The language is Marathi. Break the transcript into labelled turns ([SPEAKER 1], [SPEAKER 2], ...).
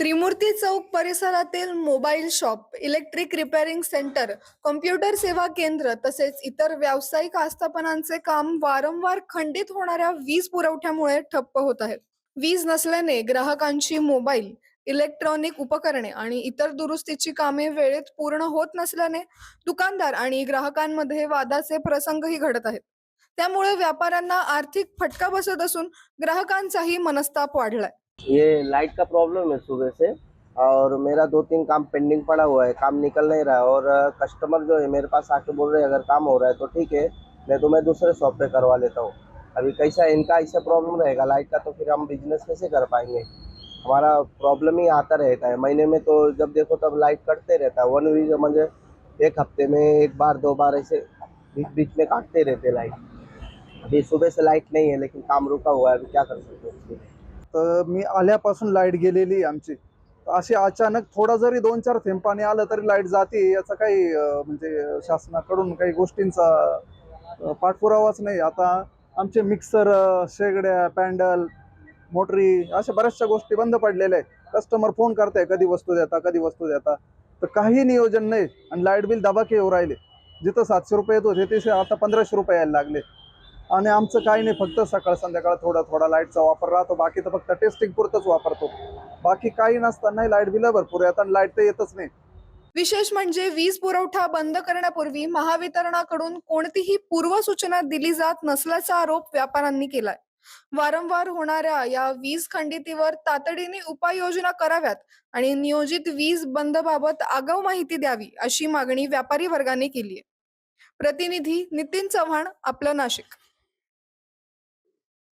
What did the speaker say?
[SPEAKER 1] त्रिमूर्ती चौक परिसरातील mobile shop, electric repairing centre, computer सेवा केंद्र तसेच इतर व्यावसायिक आस्थापनांचे काम वारंवार खंडित होणाऱ्या वीज पुरवठ्यामुळे ठप्प होत आहेत. वीज नसल्याने ग्राहकांची मोबाईल, इलेक्ट्रॉनिक उपकरणे आणि इतर दुरुस्तीची कामे वेळेत पूर्ण होत नसल्याने दुकानदार आणि ग्राहकांमध्ये वादाचे प्रसंगही घडत आहेत. त्यामुळे व्यापाऱ्यांना आर्थिक फटका बसत असून ग्राहकांचाही मनस्ताप वाढलाय.
[SPEAKER 2] ये लाइट का प्रॉब्लम है सुबह से। और मेरा 2-3 काम पेंडिंग पड़ा हुआ है, काम निकल नहीं रहा है। और कस्टमर जो है मेरे पास आके बोल रहे हैं अगर काम हो रहा है तो ठीक है, नहीं तो मैं दूसरे शॉप पे करवा लेता हूँ। अभी कैसा इनका ऐसा प्रॉब्लम रहेगा लाइट का, तो फिर हम बिजनेस कैसे कर पाएंगे? हमारा प्रॉब्लम ही आता रहता है, महीने में तो जब देखो तब लाइट कटते रहता है। वन वीक म्हणजे एक हफ्ते में एक बार 2 बार ऐसे बीच बीच में काटते रहते लाइट। अभी सुबह से लाइट नहीं है लेकिन काम रुका हुआ है, अभी क्या कर सकते हैं उसके लिए?
[SPEAKER 3] तर मी आल्यापासून लाईट गेलेली आहे आमची. तर अशी अचानक थोडा जरी 2-4 थेंब पाणी आलं तरी लाईट जाते, याचा काही म्हणजे शासनाकडून काही गोष्टींचा पाठपुरावाच नाही. आता आमचे मिक्सर, शेगड्या, पॅन्डल, मोटरी अशा बऱ्याचशा गोष्टी बंद पडलेल्या आहेत. कस्टमर फोन करताय, कधी वस्तू देता, कधी वस्तू देता. तर काही नियोजन नाही आणि लाईट बिल दबाके येऊ राहिले. जिथं ₹700 येत होते ते आता ₹1500 यायला लागले. आणि आमचं काही नाही, फक्त सकाळ संध्याकाळ थोडा थोडा लाईटचा वापर राहतो. बाकी तर फक्त टेस्टिंग पुरतच वापरतो. बाकी काही नसताना लाईट बिल भरपूर येतात आणि लाईट तर येतच नाही.
[SPEAKER 1] विशेष म्हणजे वीज पुरवठा बंद करण्यापूर्वी महावितरणाकडून कोणतीही पूर्वसूचना दिली जात नसल्याचा आरोप व्यापाऱ्यांनी केलाय. वारंवार होणाऱ्या या वीज खंडितीवर तातडीने उपाययोजना कराव्यात आणि नियोजित वीज बंद बाबत आगाऊ माहिती द्यावी अशी मागणी व्यापारी वर्गाने केली आहे. प्रतिनिधी नितीन चव्हाण, आपलं नाशिक.